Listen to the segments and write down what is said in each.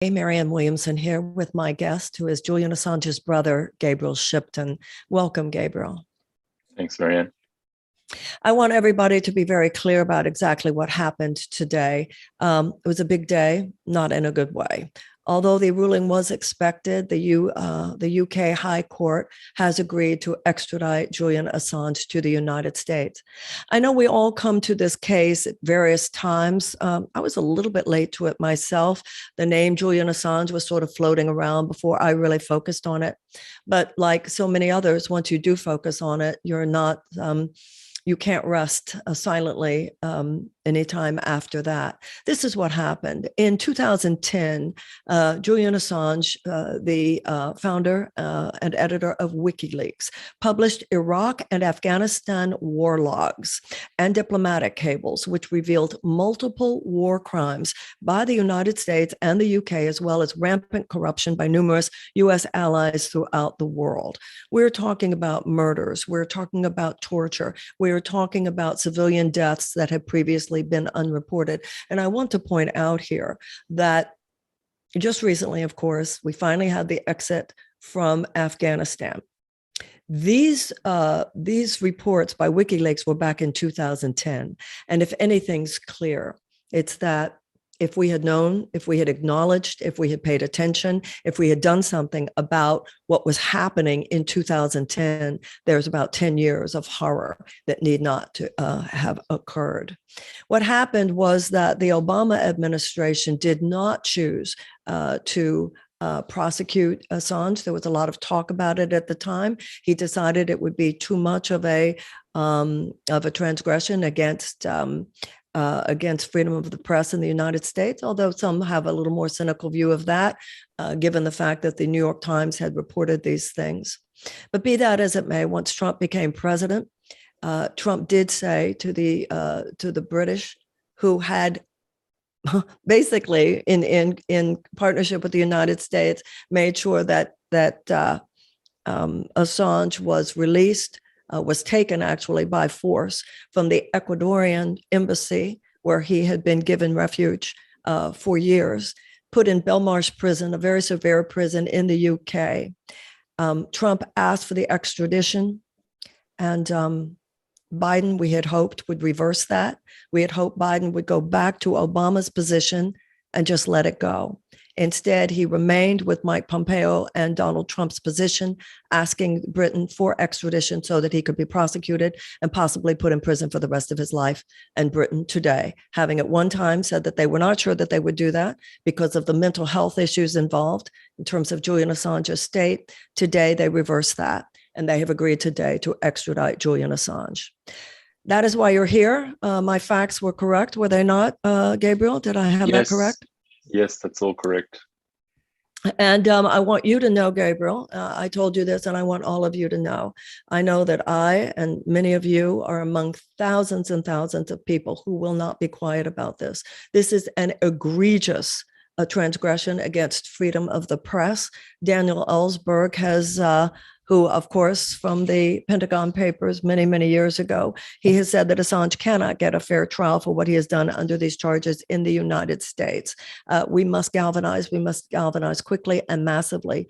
Marianne Williamson here with my guest, who is Julian Assange's brother, Gabriel Shipton. Welcome, Gabriel. Thanks, Marianne. I want everybody to be very clear about exactly what happened today. It was a big day, not in a good way. Although the ruling was expected, the UK High Court has agreed to extradite Julian Assange to the United States. I know we all come to this case at various times. I was a little bit late to it myself. The name Julian Assange was sort of floating around before I really focused on it. But like so many others, once you do focus on it, you can't rest silently anytime after that. This is what happened. In 2010, Julian Assange, the founder and editor of WikiLeaks, published Iraq and Afghanistan war logs and diplomatic cables, which revealed multiple war crimes by the United States and the UK, as well as rampant corruption by numerous US allies throughout the world. We're talking about murders. We're talking about torture. We're talking about civilian deaths that had previously been unreported. And I want to point out here that just recently, of course, we finally had the exit from Afghanistan. These reports by WikiLeaks were back in 2010. And if anything's clear, it's that if we had known, if we had acknowledged, if we had paid attention, if we had done something about what was happening in 2010, there's about 10 years of horror that need not to have occurred. What happened was that the Obama administration did not choose to prosecute Assange. There was a lot of talk about it at the time. He decided it would be too much of a transgression against freedom of the press in the United States, although some have a little more cynical view of that, given the fact that the New York Times had reported these things. But be that as it may, once Trump became president, Trump did say to the British, who had basically in partnership with the United States made sure that Assange was released, was taken actually by force from the Ecuadorian embassy, where he had been given refuge for years, put in Belmarsh prison, a very severe prison in the UK. Trump asked for the extradition, and Biden, we had hoped, would reverse that. We had hoped Biden would go back to Obama's position and just let it go. Instead, he remained with Mike Pompeo and Donald Trump's position, asking Britain for extradition so that he could be prosecuted and possibly put in prison for the rest of his life. And Britain today, having at one time said that they were not sure that they would do that because of the mental health issues involved in terms of Julian Assange's state, today they reversed that. And they have agreed today to extradite Julian Assange. That is why you're here. My facts were correct, were they not, Gabriel? Did I have that correct? Yes, that's all correct. And I want you to know, Gabriel, I told you this, and I want all of you to know. I know that I and many of you are among thousands and thousands of people who will not be quiet about this. This is an egregious transgression against freedom of the press. Daniel Ellsberg has who, of course, from the Pentagon Papers many, many years ago, he has said that Assange cannot get a fair trial for what he has done under these charges in the United States. We must galvanize quickly and massively.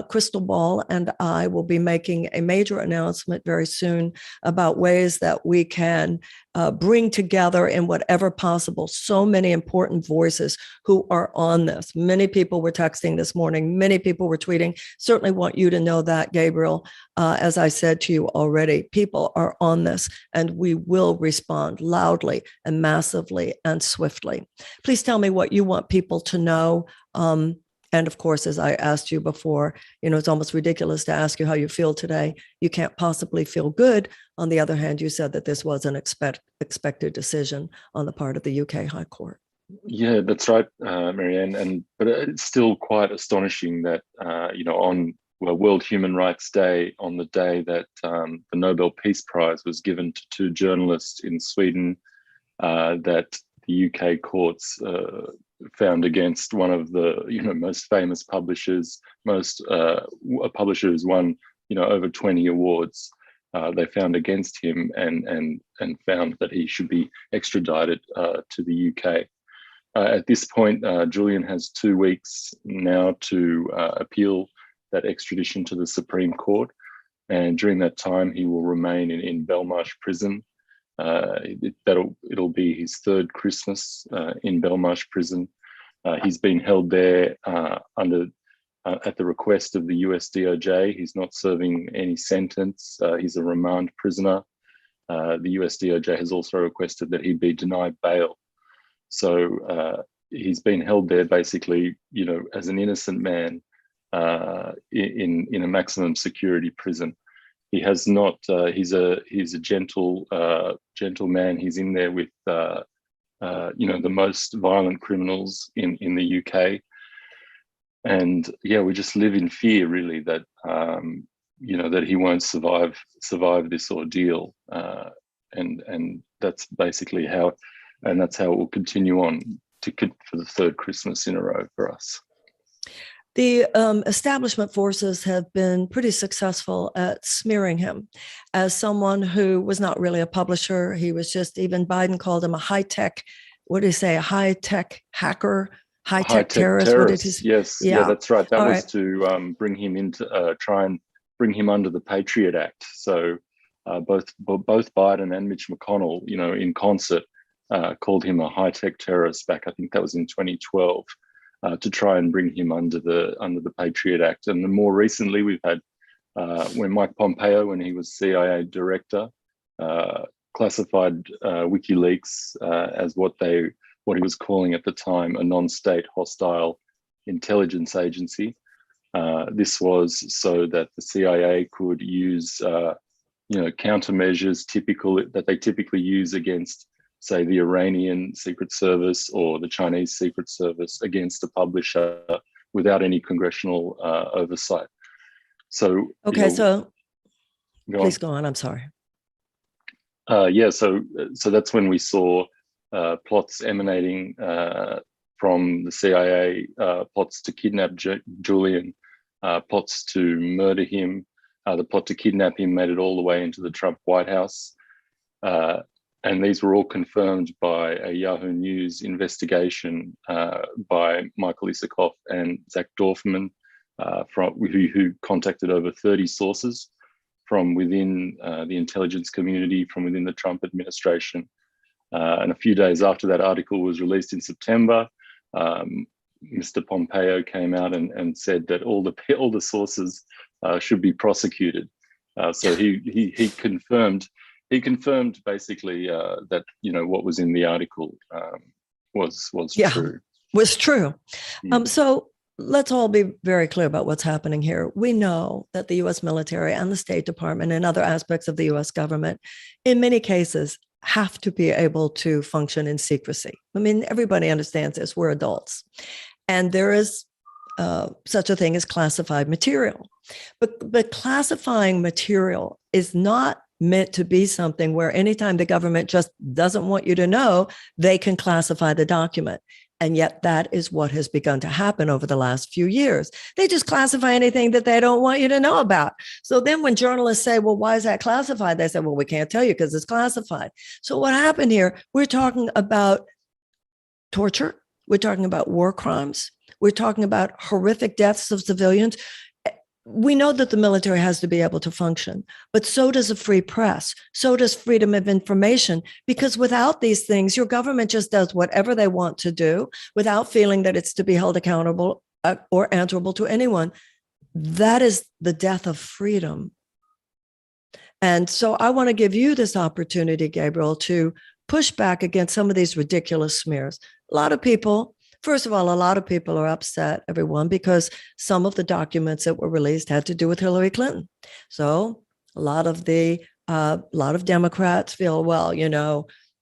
Crystal Ball and I will be making a major announcement very soon about ways that we can bring together in whatever possible so many important voices who are on this. Many people were texting this morning. Many people were tweeting. Certainly want you to know that, Gabriel. As I said to you already, people are on this, and we will respond loudly and massively and swiftly. Please tell me what you want people to know. And of course, as I asked you before, it's almost ridiculous to ask you how you feel today. You can't possibly feel good. On the other hand, you said that this was an expected decision on the part of the UK High Court. Yeah, that's right, Marianne. But it's still quite astonishing that, on World Human Rights Day, on the day that the Nobel Peace Prize was given to two journalists in Sweden, that the UK courts found against one of the most famous publishers, a publisher who's won over 20 awards. They found against him and found that he should be extradited to the UK. At this point, Julian has 2 weeks now to appeal that extradition to the Supreme Court. And during that time, he will remain in Belmarsh prison. It'll be his 3rd Christmas in Belmarsh prison. He's been held there at the request of the US DOJ. He's not serving any sentence. He's a remand prisoner. The US DOJ has also requested that he be denied bail. So he's been held there basically, as an innocent man in a maximum security prison. He has not. He's a gentle man. He's in there with the most violent criminals in the UK, and we just live in fear, really, that that he won't survive this ordeal, and that's basically how, and that's how it will continue on for the 3rd Christmas in a row for us. The establishment forces have been pretty successful at smearing him as someone who was not really a publisher. He was just, even Biden called him a high-tech, what did he say, a high-tech hacker, high-tech terrorist? What did he say? Yes, yeah, that's right. That was to bring him into, try and bring him under the Patriot Act. So both Biden and Mitch McConnell, in concert, called him a high-tech terrorist back, I think that was in 2012. To try and bring him under the Patriot Act. And then more recently, we've had when Mike Pompeo, when he was CIA director, classified WikiLeaks as what he was calling at the time a non-state hostile intelligence agency. This was so that the CIA could use countermeasures that they typically use against, say, the Iranian Secret Service or the Chinese Secret Service against a publisher without any congressional oversight. So, please go on. I'm sorry. So that's when we saw plots emanating from the CIA, plots to kidnap Julian, plots to murder him. The plot to kidnap him made it all the way into the Trump White House. And these were all confirmed by a Yahoo News investigation by Michael Isikoff and Zach Dorfman, who contacted over 30 sources from within the intelligence community, from within the Trump administration. And a few days after that article was released in September, Mr. Pompeo came out and said that all the sources should be prosecuted. So he confirmed. He confirmed basically that what was in the article was true. Was true. So let's all be very clear about what's happening here. We know that the U.S. military and the State Department and other aspects of the U.S. government, in many cases, have to be able to function in secrecy. I mean, everybody understands this. We're adults, and there is such a thing as classified material. But classifying material is not meant to be something where anytime the government just doesn't want you to know, they can classify the document. And yet that is what has begun to happen over the last few years. They just classify anything that they don't want you to know about. So then when journalists say, well, why is that classified? They say, well, we can't tell you because it's classified. So what happened here, we're talking about torture. We're talking about war crimes. We're talking about horrific deaths of civilians. We know that the military has to be able to function, but so does a free press. So does freedom of information, because without these things, your government just does whatever they want to do without feeling that it's to be held accountable or answerable to anyone. That is the death of freedom. And so I want to give you this opportunity, Gabriel, to push back against some of these ridiculous smears. A lot of people are upset, everyone, because some of the documents that were released had to do with Hillary Clinton. So a lot of Democrats feel, well,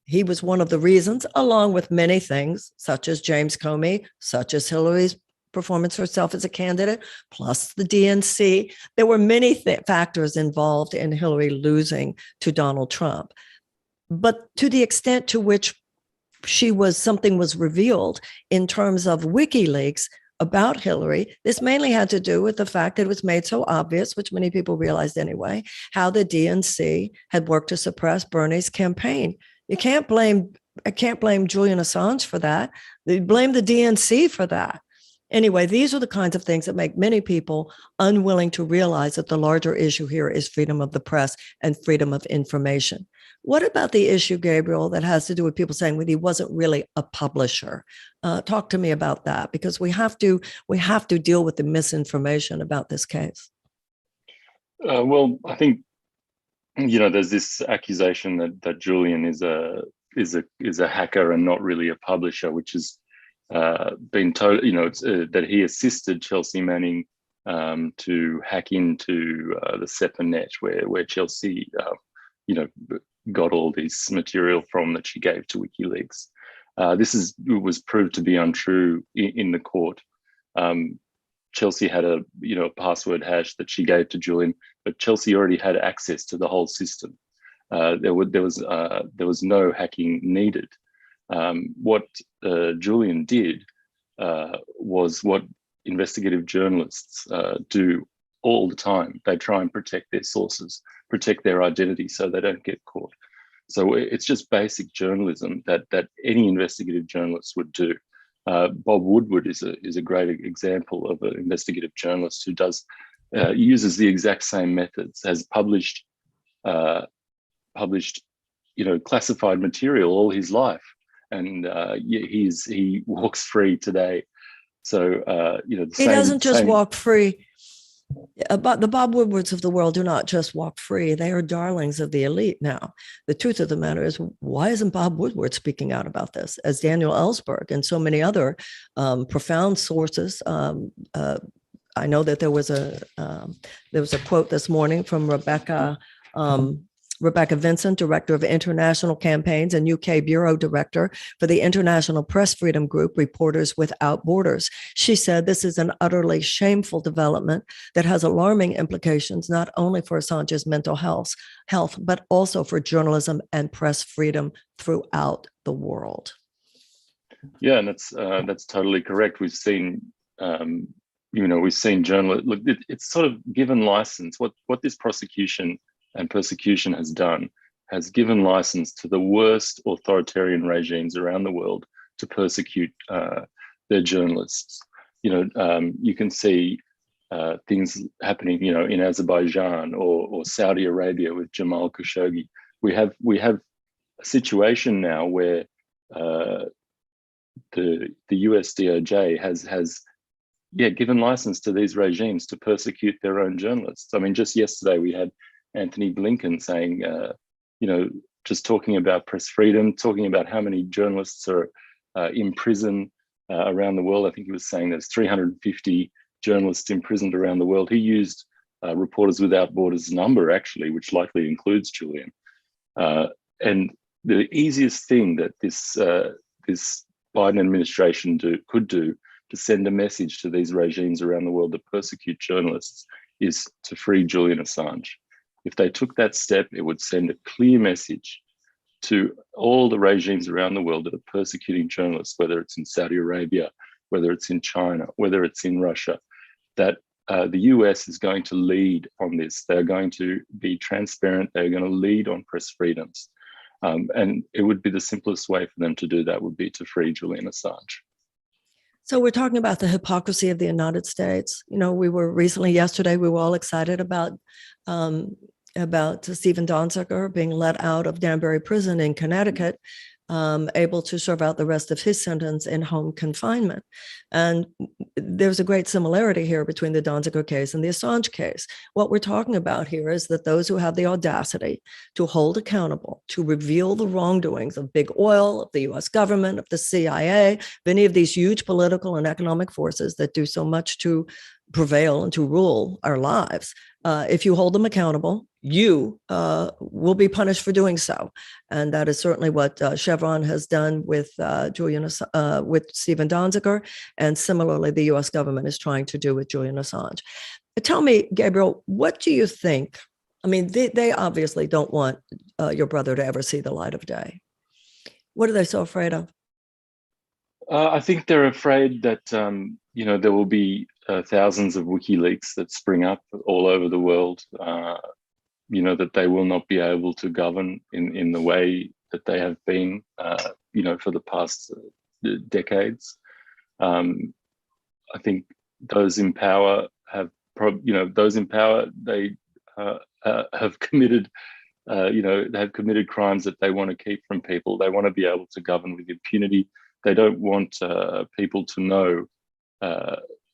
he was one of the reasons, along with many things, such as James Comey, such as Hillary's performance herself as a candidate, plus the DNC. There were many factors involved in Hillary losing to Donald Trump. But to the extent to which something was revealed in terms of WikiLeaks about Hillary, this mainly had to do with the fact that it was made so obvious, which many people realized anyway, how the DNC had worked to suppress Bernie's campaign. You can't blame can't blame Julian Assange for that. They blame the DNC for that. Anyway, these are the kinds of things that make many people unwilling to realize that the larger issue here is freedom of the press and freedom of information. What about the issue, Gabriel, that has to do with people saying well, he wasn't really a publisher? Talk to me about that, because we have to deal with the misinformation about this case. Well, I think there's this accusation that Julian is a hacker and not really a publisher, which has been told. That he assisted Chelsea Manning to hack into the SEPA net, where Chelsea, got all this material from that she gave to WikiLeaks. This was proved to be untrue in the court. Chelsea had a password hash that she gave to Julian, but Chelsea already had access to the whole system. There was no hacking needed. What Julian did was what investigative journalists do all the time. They try and protect their sources, protect their identity so they don't get caught. So it's just basic journalism that any investigative journalist would do. Bob Woodward is a great example of an investigative journalist who uses the exact same methods, has published classified material all his life, and he walks free today. So he doesn't just walk free. But the Bob Woodwards of the world do not just walk free. They are darlings of the elite now. The truth of the matter is, why isn't Bob Woodward speaking out about this, as Daniel Ellsberg and so many other profound sources? I know that there was a quote this morning from Rebecca Vincent, Director of International Campaigns and UK Bureau Director for the International Press Freedom Group, Reporters Without Borders. She said this is an utterly shameful development that has alarming implications not only for Assange's mental health, but also for journalism and press freedom throughout the world. Yeah, and that's totally correct. We've seen journalists. Look, it's sort of given license. What this prosecution and persecution has given license to the worst authoritarian regimes around the world to persecute their journalists. You can see things happening, in Azerbaijan or Saudi Arabia with Jamal Khashoggi. We have a situation now where the US DOJ has given license to these regimes to persecute their own journalists. I mean, just yesterday we had Anthony Blinken saying, just talking about press freedom, talking about how many journalists are in prison around the world. I think he was saying there's 350 journalists imprisoned around the world. He used Reporters Without Borders number, actually, which likely includes Julian. And the easiest thing that this Biden administration could do to send a message to these regimes around the world that persecute journalists is to free Julian Assange. If they took that step, it would send a clear message to all the regimes around the world that are persecuting journalists, whether it's in Saudi Arabia, whether it's in China, whether it's in Russia, that the US is going to lead on this. They're going to be transparent. They're going to lead on press freedoms. And it would be the simplest way for them to do that would be to free Julian Assange. So we're talking about the hypocrisy of the United States. We were recently, yesterday, we were all excited about Stephen Donziger being let out of Danbury Prison in Connecticut, able to serve out the rest of his sentence in home confinement. And there's a great similarity here between the Donziger case and the Assange case. What we're talking about here is that those who have the audacity to hold accountable, to reveal the wrongdoings of big oil, of the US government, of the CIA, of any of these huge political and economic forces that do so much to prevail and to rule our lives, if you hold them accountable, you will be punished for doing so. And that is certainly what Chevron has done with with Stephen Donziger. And similarly, the US government is trying to do with Julian Assange. Tell me, Gabriel, what do you think? I mean, they obviously don't want your brother to ever see the light of day. What are they so afraid of? I think they're afraid that, there will be thousands of WikiLeaks that spring up all over the world, that they will not be able to govern in the way that they have been, for the past decades. I think those in power have, they have committed, they have committed crimes that they want to keep from people. They want to be able to govern with impunity. They don't want people to know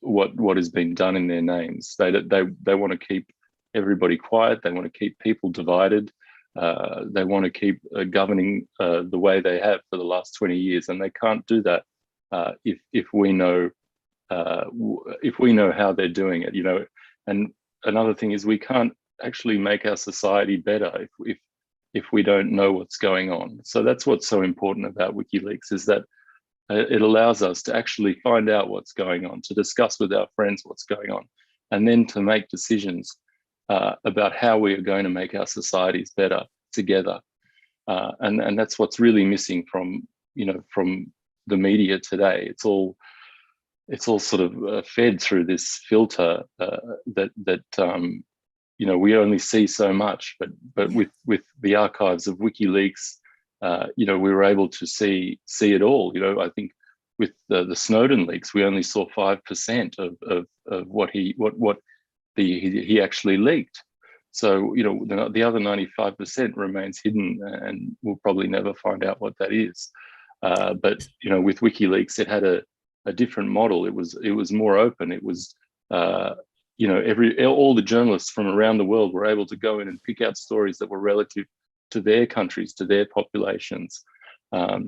what has been done in their names. They want to keep everybody quiet. They want to keep people divided. They want to keep governing the way they have for the last 20 years, and they can't do that if we know how they're doing it. And another thing is, we can't actually make our society better if we don't know what's going on. So that's what's so important about WikiLeaks, is that it allows us to actually find out what's going on, to discuss with our friends what's going on, and then to make decisions about how we are going to make our societies better together. And that's what's really missing from the media today. It's all sort of fed through this filter that we only see so much. But with the archives of WikiLeaks, we were able to see it all. I think with the Snowden leaks, we only saw 5% of what he actually leaked. So the other 95% remains hidden, and we'll probably never find out what that is. But with WikiLeaks, it had a different model. It was more open. It was all the journalists from around the world were able to go in and pick out stories that were relative to their countries, to their populations.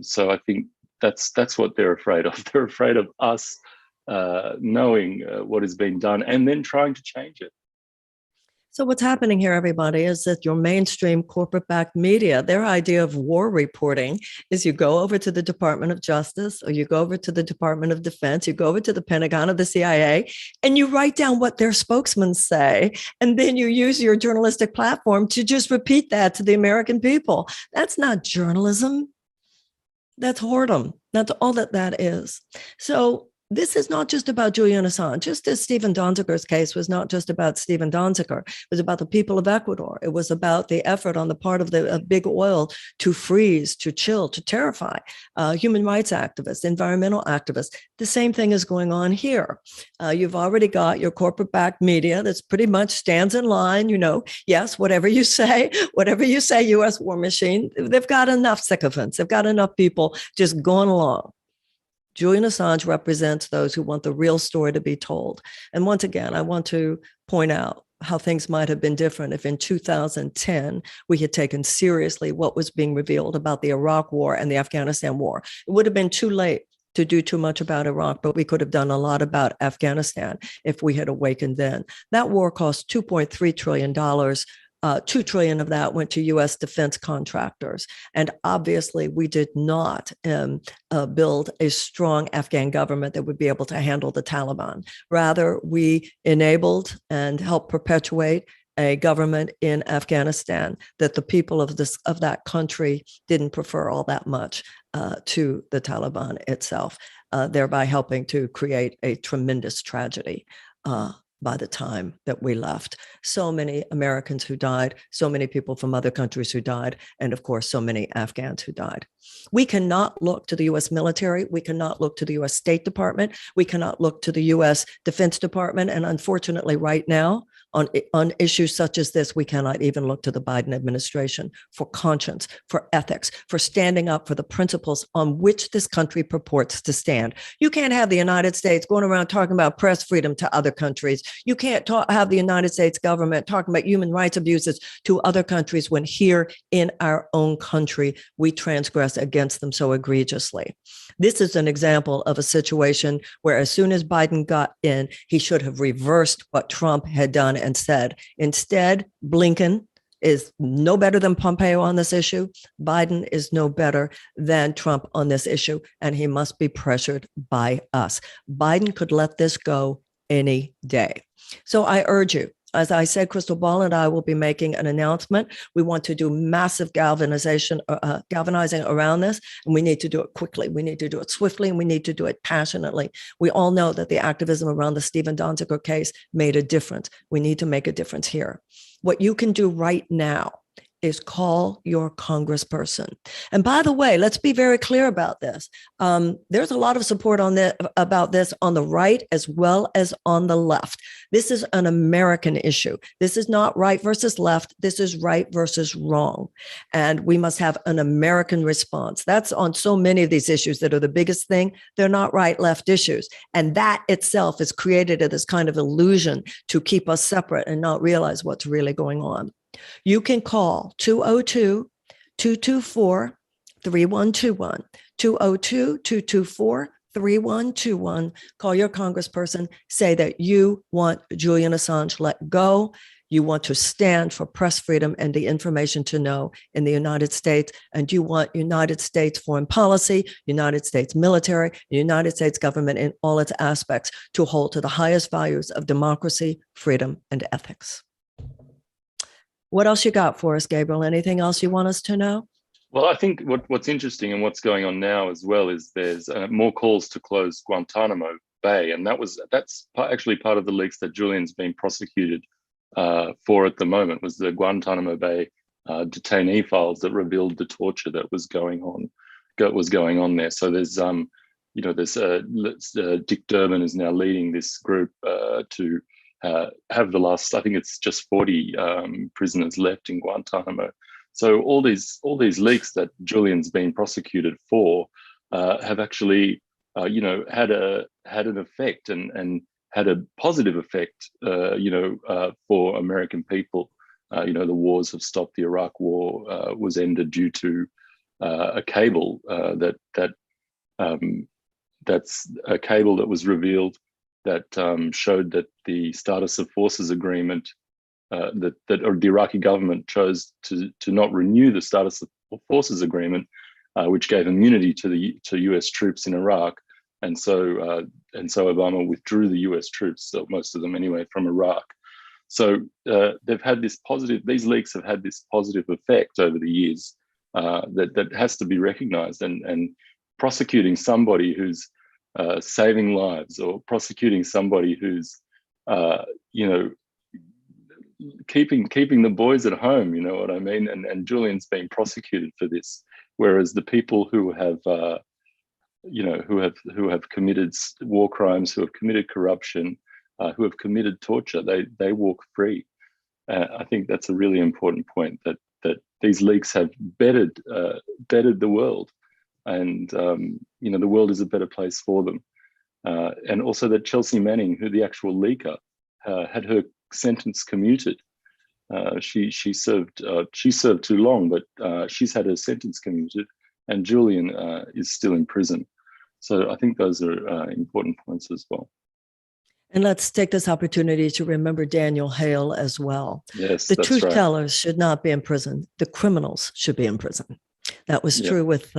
So I think that's what they're afraid of. They're afraid of us knowing what has been done and then trying to change it. So what's happening here, everybody, is that your mainstream corporate-backed media, their idea of war reporting is you go over to the Department of Justice, or you go over to the Department of Defense, you go over to the Pentagon or the CIA, and you write down what their spokesmen say, and then you use your journalistic platform to just repeat that to the American people. That's not journalism. That's whoredom. That's all that is. So this is not just about Julian Assange, just as Stephen Donziger's case was not just about Stephen Donziger. It was about the people of Ecuador. It was about the effort on the part of the big oil to freeze, to chill, to terrify human rights activists, environmental activists. The same thing is going on here. You've already got your corporate-backed media that's pretty much stands in line. Yes, whatever you say, U.S. war machine, they've got enough sycophants. They've got enough people just going along. Julian Assange represents those who want the real story to be told. And once again, I want to point out how things might have been different if in 2010 we had taken seriously what was being revealed about the Iraq War and the Afghanistan War. It would have been too late to do too much about Iraq, but we could have done a lot about Afghanistan if we had awakened then. That war cost $2.3 trillion. $2 trillion of that went to U.S. defense contractors. And obviously, we did not build a strong Afghan government that would be able to handle the Taliban. Rather, we enabled and helped perpetuate a government in Afghanistan that the people of that country didn't prefer all that much to the Taliban itself, thereby helping to create a tremendous tragedy. By the time that we left, so many Americans who died, so many people from other countries who died, and of course, so many Afghans who died. We cannot look to the U.S. military. We cannot look to the U.S. State Department. We cannot look to the U.S. Defense Department. And unfortunately, right now, on issues such as this, we cannot even look to the Biden administration for conscience, for ethics, for standing up for the principles on which this country purports to stand. You can't have the United States going around talking about press freedom to other countries. You can't have the United States government talking about human rights abuses to other countries when here in our own country, we transgress against them so egregiously. This is an example of a situation where as soon as Biden got in, he should have reversed what Trump had done and said. Instead, Blinken is no better than Pompeo on this issue. Biden is no better than Trump on this issue, and he must be pressured by us. Biden could let this go any day. So I urge you, as I said, Crystal Ball and I will be making an announcement. We want to do massive galvanizing around this, and we need to do it quickly. We need to do it swiftly, and we need to do it passionately. We all know that the activism around the Stephen Donziger case made a difference. We need to make a difference here. What you can do right now is call your congressperson. And by the way, let's be very clear about this. There's a lot of support on about this on the right as well as on the left. This is an American issue. This is not right versus left. This is right versus wrong. And we must have an American response. That's on so many of these issues that are the biggest thing. They're not right left issues. And that itself has created this kind of illusion to keep us separate and not realize what's really going on. You can call 202-224-3121, 202-224-3121. Call your congressperson, say that you want Julian Assange let go. You want to stand for press freedom and the information to know in the United States. And you want United States foreign policy, United States military, United States government in all its aspects to hold to the highest values of democracy, freedom, and ethics. What else you got for us, Gabriel? Anything else you want us to know? Well, I think what's interesting and what's going on now as well is there's more calls to close Guantanamo Bay. And that's actually part of the leaks that Julian's been prosecuted for at the moment, was the Guantanamo Bay detainee files that revealed the torture that was going on there. So there's Dick Durbin is now leading this group to have the last, I think it's just 40 prisoners left in Guantanamo. So all these leaks that Julian's been prosecuted for have actually had an effect and had a positive effect for American people. The wars have stopped. The Iraq War was ended due to a cable that's a cable that was revealed that showed that the status of forces agreement that the Iraqi government chose to not renew the status of forces agreement, which gave immunity to US troops in Iraq, and so Obama withdrew the US troops, so most of them anyway, from Iraq. So they've had this positive. These leaks have had this positive effect over the years that has to be recognised, and prosecuting somebody who's saving lives, or prosecuting somebody who's keeping the boys at home, you know what I mean? And Julian's being prosecuted for this, whereas the people who have committed war crimes, who have committed corruption, who have committed torture, they walk free. I think that's a really important point, that these leaks have bettered the world, and the world is a better place for them. And also that Chelsea Manning, who the actual leaker, had her sentence commuted. She served too long, but she's had her sentence commuted, and Julian is still in prison. So I think those are important points as well. And let's take this opportunity to remember Daniel Hale as well. Yes, the that's truth right. tellers should not be in prison. The criminals should be in prison. That was true with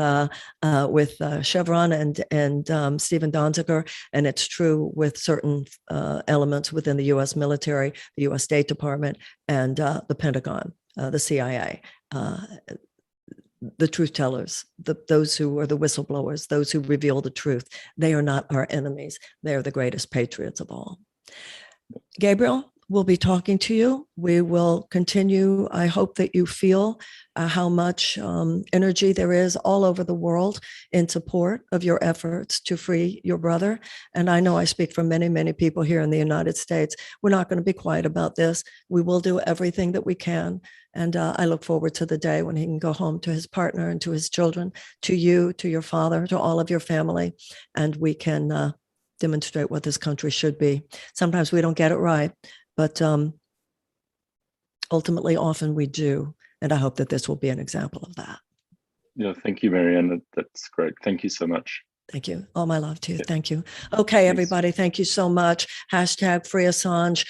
Chevron and Stephen Donziger, and it's true with certain elements within the U.S. military, the U.S. State Department, and the Pentagon, the CIA. The truth tellers, those who are the whistleblowers, those who reveal the truth, they are not our enemies. They are the greatest patriots of all. Gabriel, we'll be talking to you. We will continue. I hope that you feel how much energy there is all over the world in support of your efforts to free your brother. And I know I speak for many, many people here in the United States. We're not going to be quiet about this. We will do everything that we can. And I look forward to the day when he can go home to his partner and to his children, to you, to your father, to all of your family, and we can demonstrate what this country should be. Sometimes we don't get it right, but ultimately, often we do. And I hope that this will be an example of that. Yeah, thank you, Marianne. That's great. Thank you so much. Thank you. All my love to you. Thank you. Okay, everybody. Thank you so much. # free Assange.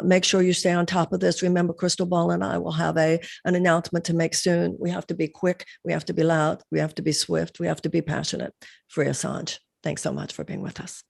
Make sure you stay on top of this. Remember, Crystal Ball and I will have an announcement to make soon. We have to be quick. We have to be loud. We have to be swift. We have to be passionate. Free Assange. Thanks so much for being with us.